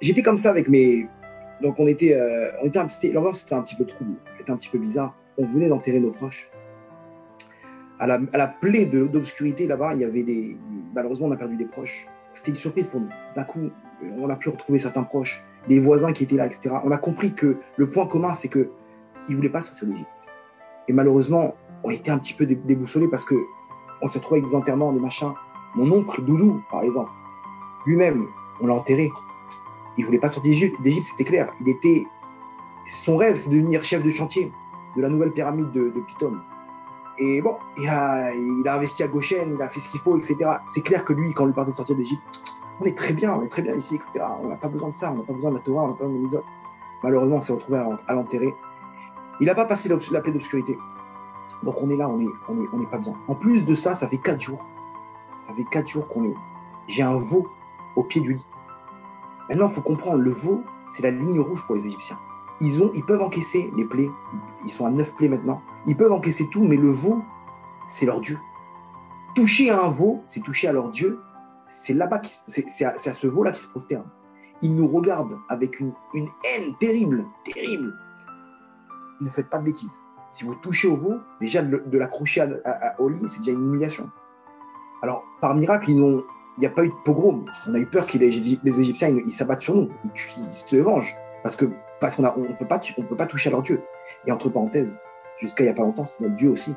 j'étais comme ça avec mes. Donc l'ambiance était un petit peu trouble, était un petit peu bizarre. On venait d'enterrer nos proches. À la plaie d'obscurité là-bas, il y avait des. Malheureusement, on a perdu des proches. C'était une surprise pour nous. D'un coup, on a pu retrouver certains proches, des voisins qui étaient là, etc. On a compris que le point commun, c'est qu'ils ne voulaient pas sortir d'Égypte. Et malheureusement, on était un petit peu déboussolés parce qu'on s'est retrouvé avec des enterrements, des machins. Mon oncle Doudou, par exemple, lui-même, on l'a enterré. Il ne voulait pas sortir d'Égypte, c'était clair. Son rêve, c'est de devenir chef de chantier de la nouvelle pyramide de Python. Et bon, il a investi à Goshen, il a fait ce qu'il faut, etc. C'est clair que lui, quand on lui parlait de sortir d'Égypte, on est très bien ici, etc. On n'a pas besoin de ça, on n'a pas besoin de la Torah, on n'a pas besoin de les autres. Malheureusement, on s'est retrouvé à l'enterrer. Il n'a pas passé la plaie d'obscurité. Donc on est là, on n'est pas bien. En plus de ça, ça fait 4 jours. Ça fait 4 jours j'ai un veau au pied du lit. Maintenant, il faut comprendre, le veau, c'est la ligne rouge pour les Égyptiens. Ils peuvent encaisser les plaies, ils sont à 9 plaies maintenant, ils peuvent encaisser tout, mais le veau, c'est leur dieu. Toucher à un veau, c'est toucher à leur dieu, c'est là-bas, c'est à ce veau-là qu'ils se prosternent. Ils nous regardent avec une haine terrible. Ne faites pas de bêtises. Si vous touchez au veau, déjà de l'accrocher au lit, c'est déjà une humiliation. Alors, par miracle, il n'y a pas eu de pogrom. On a eu peur que les Égyptiens ils s'abattent sur nous, ils se vengent. Parce qu'on ne peut pas toucher à leur Dieu. Et entre parenthèses, jusqu'à il n'y a pas longtemps, c'est notre Dieu aussi.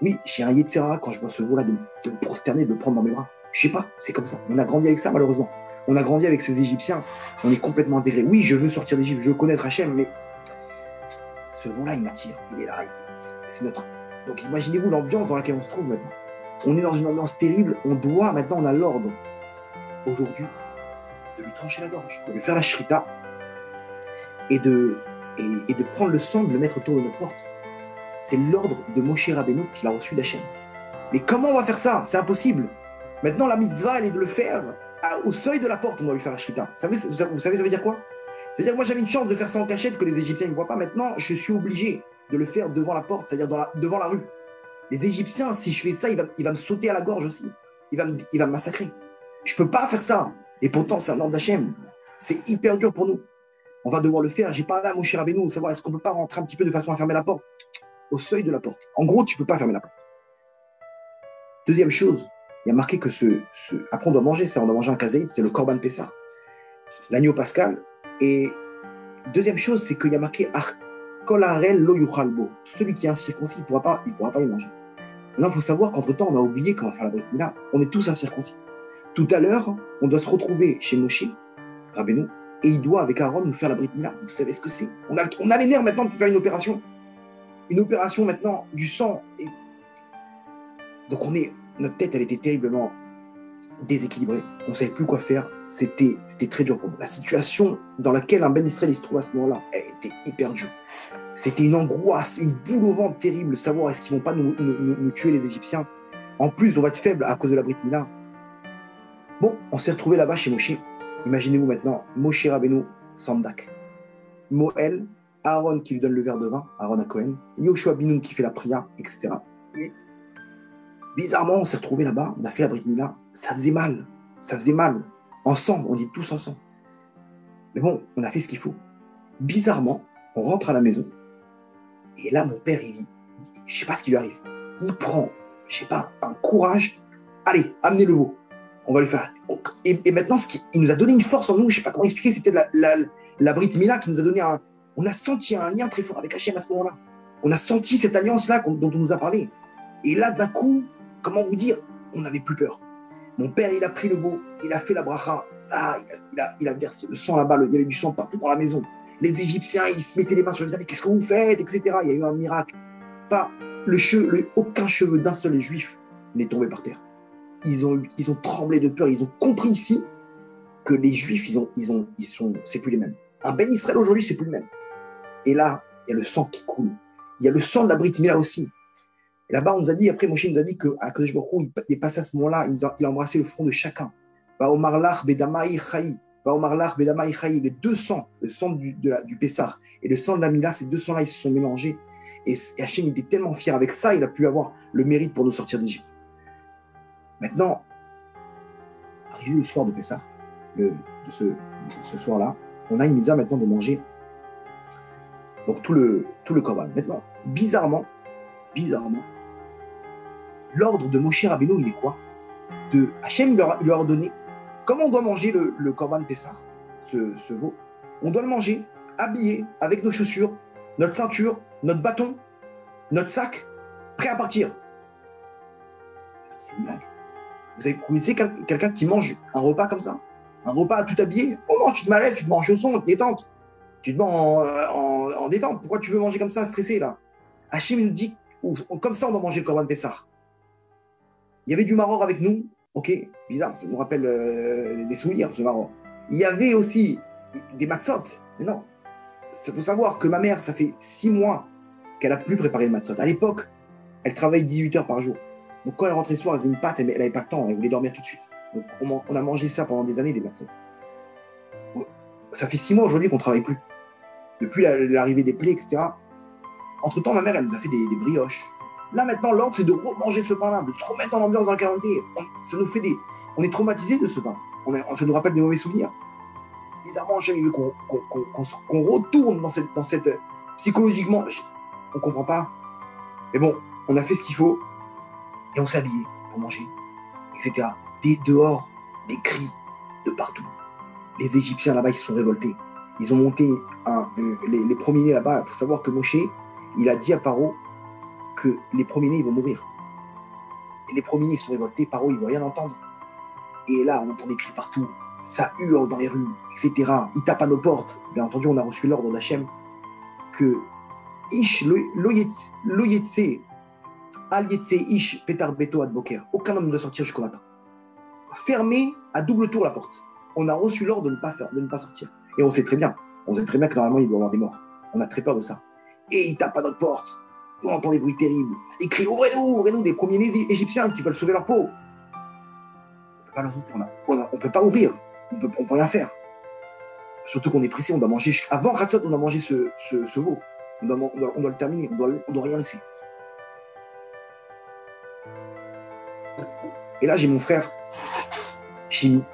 Oui, j'ai un Yetzera quand je vois ce veau-là de me prosterner, de le prendre dans mes bras. Je sais pas, c'est comme ça. On a grandi avec ça, malheureusement. On a grandi avec ces Égyptiens. On est complètement intégrés. Oui, je veux sortir d'Égypte, je veux connaître Hachem, mais ce veau-là, il m'attire. Il est là, c'est notre. Donc imaginez-vous l'ambiance dans laquelle on se trouve maintenant. On est dans une ambiance terrible. Maintenant, on a l'ordre, aujourd'hui, de lui trancher la gorge, de lui faire la shrita et de prendre le sang, de le mettre autour de notre porte. C'est l'ordre de Moshe Rabbeinu qu'il a reçu d'Hachem. Mais comment on va faire ça? C'est impossible. Maintenant, la mitzvah, elle est de le faire au seuil de la porte. On doit lui faire la shrita. Vous savez, ça veut dire quoi? C'est-à-dire que moi, j'avais une chance de faire ça en cachette que les Égyptiens ne voient pas. Maintenant, je suis obligé de le faire devant la porte, c'est-à-dire devant la rue. Les Égyptiens, si je fais ça, il va me sauter à la gorge aussi. Il va me massacrer. Je ne peux pas faire ça. Et pourtant, c'est un ordre d'Hachem. C'est hyper dur pour nous. On va devoir le faire. J'ai parlé à Moshe Rabbeinu, savoir est-ce qu'on ne peut pas rentrer un petit peu de façon à fermer la porte, au seuil de la porte. En gros, tu ne peux pas fermer la porte. Deuxième chose, il y a marqué que après, on doit manger ça. On doit manger un kazaïd, c'est le Korban Pessah, l'agneau pascal. Et deuxième chose, c'est qu'il y a marqué Kol harel lo yuchal bo. Celui qui est incirconcis, il pourra pas y manger. Maintenant, il faut savoir qu'entre-temps, on a oublié comment faire la Brit Mila. On est tous incirconcis. Tout à l'heure, on doit se retrouver chez Moshe Rabbeinu et il doit, avec Aaron, nous faire la Brit Mila. Vous savez ce que c'est? On a les nerfs maintenant de faire une opération. Une opération maintenant du sang. Donc notre tête, elle était terriblement déséquilibrée. On ne savait plus quoi faire. C'était très dur pour nous. La situation dans laquelle un Ben Israël se trouve à ce moment-là, elle était hyper dure. C'était une angoisse, une boule au ventre terrible, savoir est-ce qu'ils ne vont pas nous tuer les Égyptiens. En plus, on va être faible à cause de la Brit Mila. Bon, on s'est retrouvé là-bas chez Moshe. Imaginez-vous maintenant, Moshe Rabbeinu, Sandak, Moël, Aaron qui lui donne le verre de vin, Aaron à Cohen, Yoshua Binoun qui fait la prière, etc. Et bizarrement, on s'est retrouvé là-bas, on a fait la Brit Mila, ça faisait mal. Ensemble, on dit tous ensemble. Mais bon, on a fait ce qu'il faut. Bizarrement, on rentre à la maison, et là, mon père, je ne sais pas ce qui lui arrive. Il prend, je ne sais pas, un courage. Allez, amenez le veau. On va le faire. Et maintenant, il nous a donné une force en nous, je ne sais pas comment expliquer, c'était la Brit Mila qui nous a donné on a senti un lien très fort avec Hachem à ce moment-là. On a senti cette alliance-là dont on nous a parlé. Et là, d'un coup, comment vous dire, on n'avait plus peur. Mon père, il a pris le veau, il a fait la bracha. Il a versé le sang là-bas, il y avait du sang partout dans la maison. Les Égyptiens, ils se mettaient les mains sur les amis, qu'est-ce que vous faites, etc. Il y a eu un miracle. Pas aucun cheveu d'un seul juif n'est tombé par terre. Ils ont tremblé de peur. Ils ont compris ici que les Juifs, c'est plus les mêmes. Un Ben Israël aujourd'hui, c'est plus le même. Et là, il y a le sang qui coule. Il y a le sang de la Brit Mila aussi. Et là-bas, on nous a dit, après Moshe nous a dit qu'à Kadosh Baruch Hu, il est passé à ce moment-là, il a embrassé le front de chacun. Va omar lach bedamai chayi. Va omar lach bedamai chayi. Les deux sangs, le sang du Pessah et le sang de la Mila, ces deux sangs-là, ils se sont mélangés. Et Hachem était tellement fier. Avec ça, il a pu avoir le mérite pour nous sortir d'Égypte. Maintenant, arrivé le soir de Pessah, de ce soir-là, on a une misère maintenant de manger donc tout le korban. Maintenant, bizarrement, l'ordre de Moshe Rabbeinu, il est quoi? Hachem, il leur a ordonné comment on doit manger le korban Pessah, ce veau. On doit le manger habillé, avec nos chaussures, notre ceinture, notre bâton, notre sac, prêt à partir. C'est une blague. Vous connaissez quelqu'un qui mange un repas comme ça? Un repas tout habillé? Oh non, tu te mets à l'aise, tu te mets en chaussons, détente. Tu te mets en détente. Pourquoi tu veux manger comme ça, stressé là? Hachem nous dit, comme ça on doit manger le korban Pessah. Il y avait du maror avec nous. Ok, bizarre, ça nous rappelle des souvenirs, ce maror. Il y avait aussi des matzot. Mais non, il faut savoir que ma mère, ça fait 6 mois qu'elle n'a plus préparé le matzot. À l'époque, elle travaille 18 heures par jour. Donc quand elle rentrait le soir, elle faisait une pâte, elle n'avait pas le temps, elle voulait dormir tout de suite. Donc on a mangé ça pendant des années, des matzot. Ça fait 6 mois aujourd'hui qu'on ne travaille plus. Depuis l'arrivée des plaies, etc. Entre-temps, ma mère, elle nous a fait des brioches. Là, maintenant, l'ordre, c'est de remanger ce pain-là, de se remettre en ambiance dans le calendrier. Ça nous fait On est traumatisés de ce pain. Ça nous rappelle des mauvais souvenirs. Bizarrement, j'ai vu qu'on retourne dans cette psychologiquement. On ne comprend pas. Mais bon, on a fait ce qu'il faut et on s'est habillé pour manger, etc. Dehors, des cris de partout. Les Égyptiens là-bas, ils se sont révoltés. Ils ont monté les premiers-nés là-bas. Il faut savoir que Moshe, il a dit à Paro que les premiers-nés, ils vont mourir. Et les premiers-nés, ils sont révoltés. Paro, il ne veut rien entendre. Et là, on entend des cris partout. Ça hurle dans les rues, etc. Ils tapent à nos portes. Bien entendu, on a reçu l'ordre d'Hachem que Ish lo yetse al yetse ish petar beto ad boker. Aucun homme ne doit sortir jusqu'au matin. Fermez à double tour la porte. On a reçu l'ordre de ne pas sortir. Et on sait très bien que normalement, il doit y avoir des morts. On a très peur de ça. Et ils tapent à notre porte. On entend des bruits terribles. Des cris, ouvrez-nous, des premiers-nés égyptiens qui veulent sauver leur peau. On peut pas ouvrir. On peut rien faire. Surtout qu'on est pressé, on doit manger. Avant Ratzot, on doit manger ce veau. On doit le terminer. On doit rien laisser. Et là, j'ai mon frère, Chimi.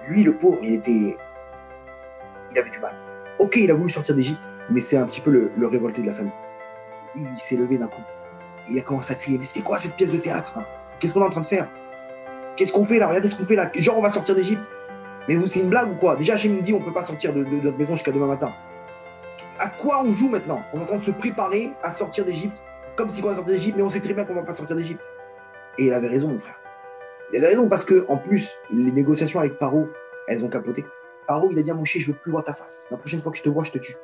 Lui, le pauvre, il avait du mal. Ok, il a voulu sortir d'Égypte, mais c'est un petit peu le révolté de la famille. Il s'est levé d'un coup. Il a commencé à crier, mais c'est quoi cette pièce de théâtre hein? Qu'est-ce qu'on est en train de faire? Qu'est-ce qu'on fait là? Regardez ce qu'on fait là. Genre, on va sortir d'Égypte. Mais vous, c'est une blague ou quoi? Déjà, Hachem me dit, on ne peut pas sortir de notre maison jusqu'à demain matin. À quoi on joue maintenant? On est en train de se préparer à sortir d'Égypte, comme si on va sortir d'Égypte, mais on sait très bien qu'on ne va pas sortir d'Égypte. Et il avait raison, mon frère. Il avait raison parce que, en plus, les négociations avec Paro, elles ont capoté. Paro, il a dit à Moshe, je ne veux plus voir ta face. La prochaine fois que je te vois, je te tue.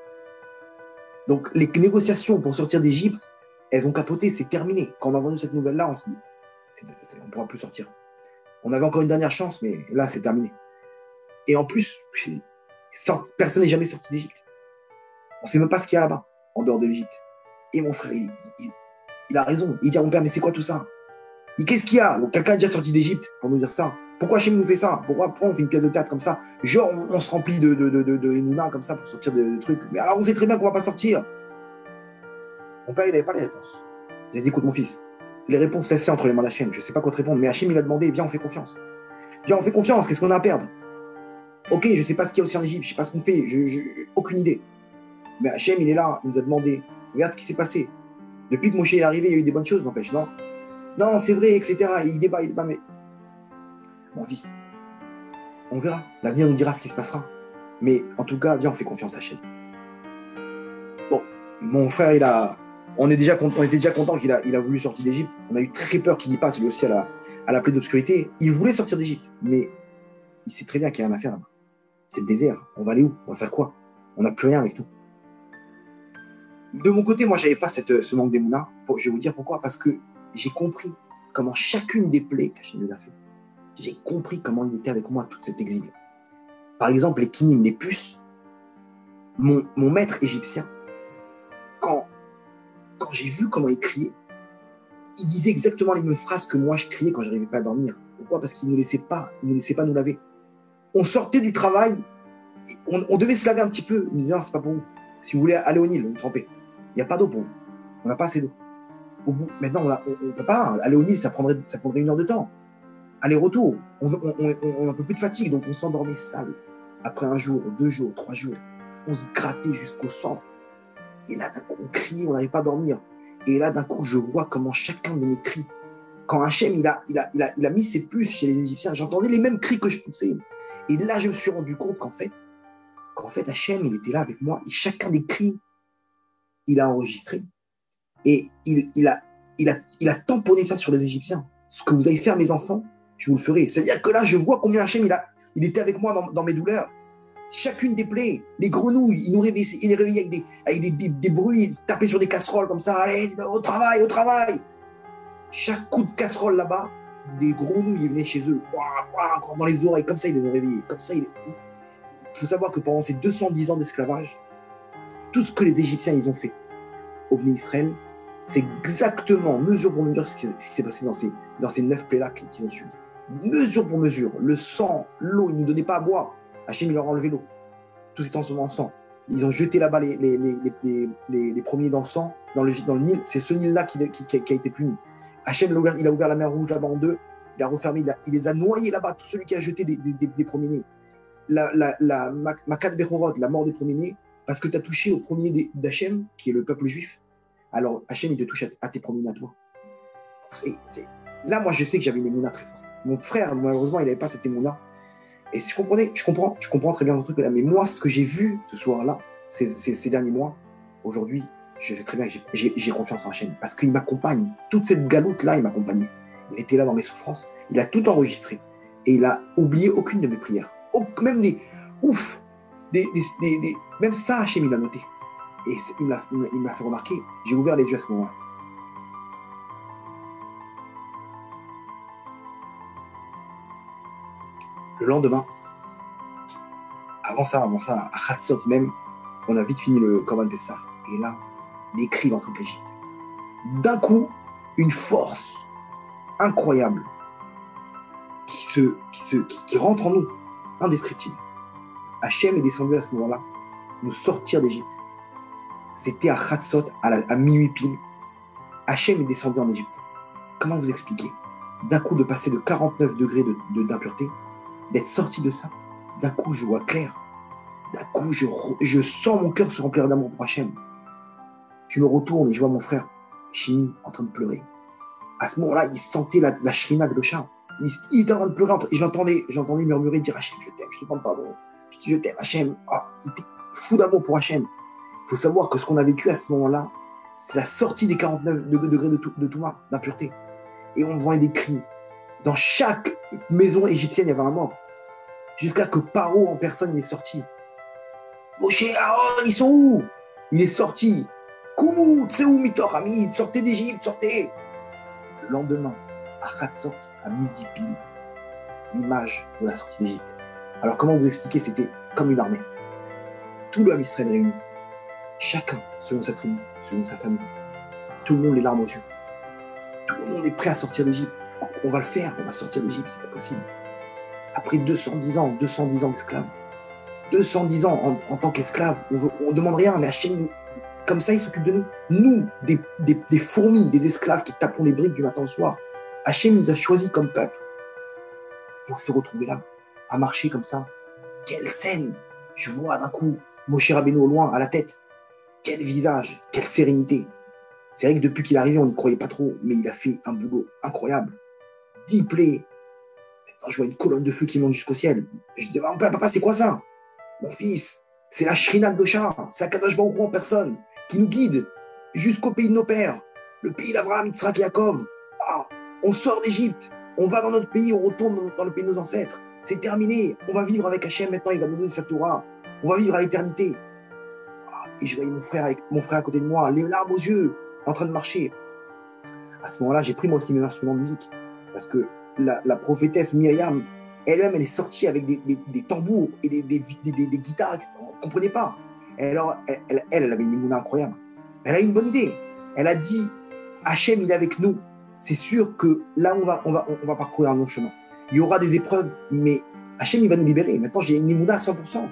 Donc, les négociations pour sortir d'Égypte, elles ont capoté, c'est terminé. Quand on a vendu cette nouvelle-là, on s'est dit, on ne pourra plus sortir. On avait encore une dernière chance, mais là, c'est terminé. Et en plus, personne n'est jamais sorti d'Égypte. On ne sait même pas ce qu'il y a là-bas, en dehors de l'Égypte. Et mon frère, il a raison. Il dit à mon père, mais c'est quoi tout ça? Qu'est-ce qu'il y a? Donc, quelqu'un est déjà sorti d'Égypte pour nous dire ça. Pourquoi Hachem nous fait ça? Pourquoi on fait une pièce de théâtre comme ça? Genre, on se remplit de Emouna comme ça pour sortir de trucs. Mais alors, on sait très bien qu'on ne va pas sortir. Mon père, il n'avait pas les réponses. Il a dit, écoute, mon fils, les réponses, laisse-les entre les mains d'Hachem. Je ne sais pas quoi te répondre, mais Hachem, il a demandé, viens, on fait confiance. Viens, on fait confiance, qu'est-ce qu'on a à perdre? Ok, je ne sais pas ce qu'il y a aussi en Égypte, je ne sais pas ce qu'on fait, aucune idée. Mais Hachem, il est là, il nous a demandé. Regarde ce qui s'est passé. Depuis que Moshe est arrivé, il y a eu des bonnes choses, n'empêche, non? Non, c'est vrai, etc. Et il débat, mais... Mon fils, on verra. L'avenir nous dira ce qui se passera. Mais en tout cas, viens, on fait confiance à Hachem. Bon, mon frère, on était déjà content qu'il a voulu sortir d'Égypte. On a eu très peur qu'il y passe, lui aussi, à la plaie d'obscurité. Il voulait sortir d'Égypte, mais il sait très bien qu'il n'y a rien à faire là-bas. C'est le désert. On va aller où? On va faire quoi? On n'a plus rien avec nous. De mon côté, moi, je n'avais pas ce manque d'émouna. Je vais vous dire pourquoi. Parce que j'ai compris comment chacune des plaies qu'Hachem nous a fait, j'ai compris comment il était avec moi toute cette exil. Par exemple, les kinim, les puces, mon maître égyptien, quand j'ai vu comment il criait, il disait exactement les mêmes phrases que moi je criais quand je n'arrivais pas à dormir. Pourquoi? Parce qu'il ne nous laissait pas nous laver. On sortait du travail, on devait se laver un petit peu. Il me disait, non, c'est pas pour vous. Si vous voulez aller au Nil, vous trempez. Il n'y a pas d'eau pour vous. On n'a pas assez d'eau. Maintenant, on ne peut pas aller au Nil, ça prendrait 1 heure de temps. aller-retour. On n'en peut plus de fatigue, donc on s'endormait sale. Après un jour, 2 jours, 3 jours, on se grattait jusqu'au sang. Et là, d'un coup, on criait, on n'arrivait pas à dormir. Et là, d'un coup, je vois comment chacun de mes cris, quand Hachem, il a mis ses puces chez les Égyptiens, j'entendais les mêmes cris que je poussais. Et là, je me suis rendu compte qu'en fait, Hachem, il était là avec moi, et chacun des cris, il a enregistré. Et il a tamponné ça sur les Égyptiens. Ce que vous allez faire, mes enfants, je vous le ferai. C'est-à-dire que là, je vois combien Hachem, il était avec moi dans mes douleurs. Chacune des plaies, les grenouilles, il les réveillait avec des bruits, il tapait sur des casseroles comme ça, allez, au travail, au travail. Chaque coup de casserole là-bas, des grenouilles, ils venaient chez eux, encore dans les oreilles, comme ça, ils les ont réveillés. Comme ça, il faut savoir que pendant ces 210 ans d'esclavage, tout ce que les Égyptiens, ils ont fait au Bnei Israël, c'est exactement, mesure pour mesure, ce qui s'est passé dans ces 9 plaies-là qu'ils ont suivies. Mesure pour mesure, le sang, l'eau, ils ne nous donnaient pas à boire. Hachem, il leur a enlevé l'eau. Tout s'est transformé en sang. Ils ont jeté là-bas les premiers dans le sang, dans le Nil. C'est ce Nil-là qui a été puni. Hachem, il a ouvert la mer Rouge là-bas en deux. Il a refermé, il les a noyés là-bas. Tout celui qui a jeté des premiers-nés. La Makat Bechorot, la mort des premiers-nés, parce que tu as touché au premier d'Hachem, qui est le peuple juif. Alors Hachem, il te touche à tes premiers-nés à toi. Là, moi, je sais que j'avais une émouna très forte. Mon frère, malheureusement, il n'avait pas cette émouna. Et si vous comprenez, je comprends très bien ce truc-là. Mais moi, ce que j'ai vu ce soir-là, ces derniers mois, aujourd'hui, je sais très bien que j'ai confiance en Hachem. Parce qu'il m'accompagne. Toute cette galoute-là, il m'accompagnait. Il était là dans mes souffrances. Il a tout enregistré. Et il n'a oublié aucune de mes prières. Même même ça, Hachem, il a noté. Et il m'a fait remarquer. J'ai ouvert les yeux à ce moment-là. Le lendemain, avant ça, à Khatsot même, on a vite fini le Korban Pessah. Et là, des cris dans toute l'Égypte. D'un coup, une force incroyable qui rentre en nous, indescriptible. Hachem est descendu à ce moment-là, nous sortir d'Égypte. C'était à Khatsot, à minuit pile. Hachem est descendu en Égypte. Comment vous expliquer? D'un coup, de passer de 49 degrés d'impureté, d'être sorti de ça, d'un coup je vois clair, d'un coup je sens mon cœur se remplir d'amour pour Hachem. Je me retourne et je vois mon frère Shimi en train de pleurer. À ce moment-là, il sentait la shrina de chat. Il était en train de pleurer et j'entendais murmurer, dire Hachem, je t'aime, je te demande pardon. Je dis je t'aime Hachem. Il était fou d'amour pour Hachem. Il faut savoir que ce qu'on a vécu à ce moment-là, c'est la sortie des 49 degrés de Touma, d'impureté. Et on voyait des cris. Dans chaque maison égyptienne, il y avait un mort. Jusqu'à que Paro en personne, il est sorti. Moshe, Aaron, ils sont où? Il est sorti. Koumou, Tseou, Mitor, Ami, sortez d'Égypte, sortez. Le lendemain, à Khatsot, à midi pile, l'image de la sortie d'Égypte. Alors, comment vous expliquer? C'était comme une armée. Tout le Ham Israël réuni. Chacun, selon sa tribu, selon sa famille. Tout le monde les larmes aux yeux. Tout le monde est prêt à sortir d'Égypte. On va le faire, on va sortir d'Égypte, c'est pas possible. Après 210 ans d'esclaves, 210 ans en tant qu'esclaves, on ne demande rien, mais Hachem, comme ça, il s'occupe de nous. Nous, des fourmis, des esclaves qui tapons les briques du matin au soir, Hachem nous a choisis comme peuple. Et on s'est retrouvés là, à marcher comme ça. Quelle scène! Je vois d'un coup Moshe Rabbeinu au loin, à la tête. Quel visage, quelle sérénité. C'est vrai que depuis qu'il est arrivé, on n'y croyait pas trop, mais il a fait un boulot incroyable. 10 plaies. Maintenant, je vois une colonne de feu qui monte jusqu'au ciel. Je dis, papa, c'est quoi ça? Mon fils, c'est la Shrina de Doshar, c'est Akadosh Baruch Hu en personne, qui nous guide jusqu'au pays de nos pères, le pays d'Abraham, Yitzhak et Yaakov. On sort d'Égypte, on va dans notre pays, on retourne dans le pays de nos ancêtres. C'est terminé, on va vivre avec Hachem, maintenant il va nous donner sa Torah. On va vivre à l'éternité. Et je voyais mon frère à côté de moi, les larmes aux yeux, en train de marcher. À ce moment-là, j'ai pris moi aussi mes instruments de musique, parce que la prophétesse Myriam, elle-même, elle est sortie avec des tambours et des guitares, on ne comprenait pas. Et alors, elle avait une émouna incroyable. Elle a une bonne idée. Elle a dit, Hachem, il est avec nous. C'est sûr que là, on va parcourir un long chemin. Il y aura des épreuves, mais Hachem, il va nous libérer. Maintenant, j'ai une émouna à 100%.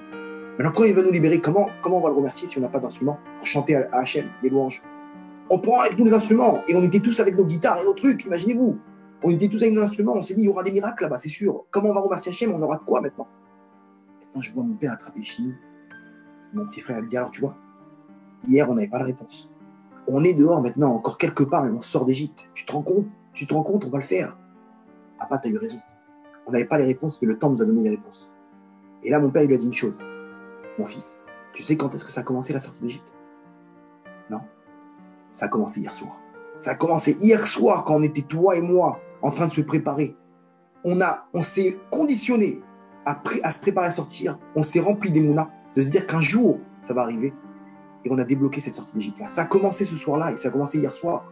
Maintenant, quand il va nous libérer, comment on va le remercier si on n'a pas d'instrument pour chanter à Hachem des louanges? On prend avec nous les instruments et on était tous avec nos guitares et nos trucs, imaginez-vous. On était tous avec nos instruments, on s'est dit, il y aura des miracles là-bas, c'est sûr. Comment on va remercier Hachem, on aura de quoi maintenant? Maintenant, je vois mon père attraper le chimie. Mon petit frère me dit, alors tu vois, hier, on n'avait pas la réponse. On est dehors maintenant, encore quelque part, et on sort d'Égypte. Tu te rends compte? Tu te rends compte, on va le faire. Papa, tu as eu raison. On n'avait pas les réponses, mais le temps nous a donné les réponses. Et là, mon père, il lui a dit une chose. Mon fils, tu sais quand est-ce que ça a commencé la sortie d'Égypte? Non, ça a commencé hier soir. Ça a commencé hier soir quand on était toi et moi en train de se préparer. On s'est conditionné à se préparer à sortir. On s'est rempli d'émouna, de se dire qu'un jour, ça va arriver. Et on a débloqué cette sortie d'Égypte. Ça a commencé ce soir-là et ça a commencé hier soir.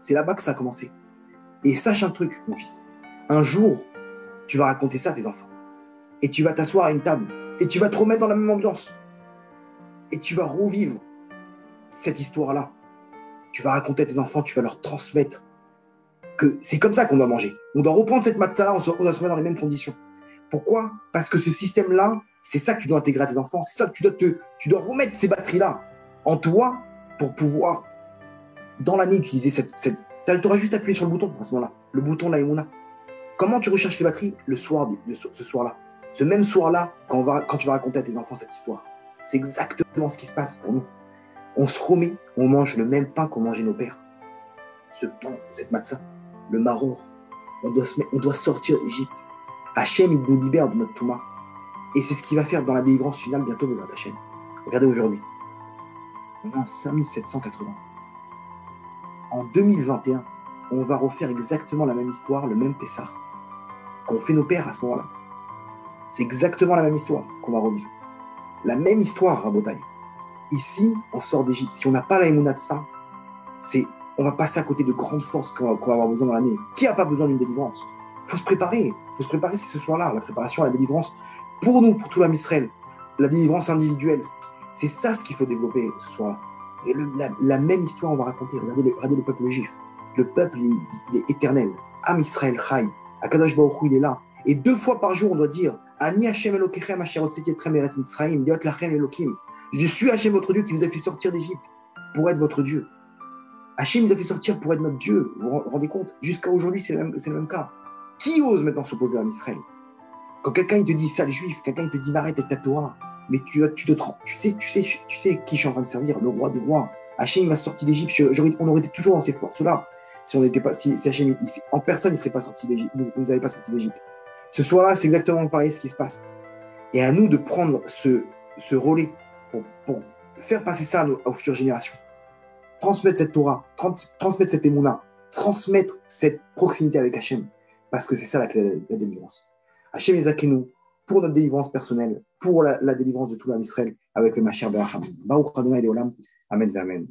C'est là-bas que ça a commencé. Et sache un truc, mon fils. Un jour, tu vas raconter ça à tes enfants. Et tu vas t'asseoir à une table. Et tu vas te remettre dans la même ambiance. Et tu vas revivre cette histoire-là. Tu vas raconter à tes enfants, tu vas leur transmettre que c'est comme ça qu'on doit manger. On doit reprendre cette matzah-là, on doit se mettre dans les mêmes conditions. Pourquoi? Parce que ce système-là, c'est ça que tu dois intégrer à tes enfants. C'est ça que tu dois remettre ces batteries-là en toi pour pouvoir, dans l'année, utiliser tu auras juste appuyé sur le bouton à ce moment-là. Le bouton de la Emouna. Comment tu recherches les batteries? Le soir, ce soir-là. Ce même soir-là, quand tu vas raconter à tes enfants cette histoire. C'est exactement ce qui se passe pour nous. On se remet, on mange le même pain qu'ont mangé nos pères. Ce pain, cette matzah, le maror, on doit sortir d'Égypte. Hachem, il nous libère de notre Touma. Et c'est ce qu'il va faire dans la délivrance finale bientôt, Bezrat Hachem. Regardez aujourd'hui. On est en 5780. En 2021, on va refaire exactement la même histoire, le même Pessah, qu'ont fait nos pères à ce moment-là. C'est exactement la même histoire qu'on va revivre. La même histoire, Rabotai. Ici, on sort d'Égypte. Si on n'a pas la émouna de ça, on va passer à côté de grandes forces qu'on va avoir besoin dans l'année. Qui n'a pas besoin d'une délivrance? Il faut se préparer. Il faut se préparer, c'est ce soir-là, la préparation à la délivrance. Pour nous, pour tout l'âme Israël, la délivrance individuelle. C'est ça ce qu'il faut développer ce soir-là. Et la même histoire, on va raconter. Regardez le peuple juif. Le peuple, il est éternel. Am Israël Chai. Akadosh Baruch Hu, il est là. Et 2 fois par jour, on doit dire Ani Hashem Elokechem asher hotzeti etchem me'eretz Mitzrayim liot lachem Elokim. Je suis Hashem, votre Dieu, qui vous a fait sortir d'Égypte pour être votre Dieu. Hashem nous a fait sortir pour être notre Dieu. Vous vous rendez compte? Jusqu'à aujourd'hui, c'est le même cas. Qui ose maintenant s'opposer à Israël? Quand quelqu'un il te dit sale juif, quelqu'un il te dit m'arrête avec ta Torah, mais tu sais qui je suis en train de servir, le roi des rois. Hachem m'a sorti d'Égypte, on aurait été toujours dans ces forces-là. Si on n'était pas, si Hachem, en personne, il ne serait pas sorti d'Égypte, nous avait pas sorti d'Égypte. Ce soir-là, c'est exactement pareil ce qui se passe. Et à nous de prendre ce relais pour faire passer ça aux futures générations. Transmettre cette Torah, transmettre cette émouna, transmettre cette proximité avec Hachem, parce que c'est ça la clé de la délivrance. Hachem Ezakenu, pour notre délivrance personnelle, pour la délivrance de tout l'âme Israël, avec le Mashiach Beracham. Baruch Adonai Leolam. Amen.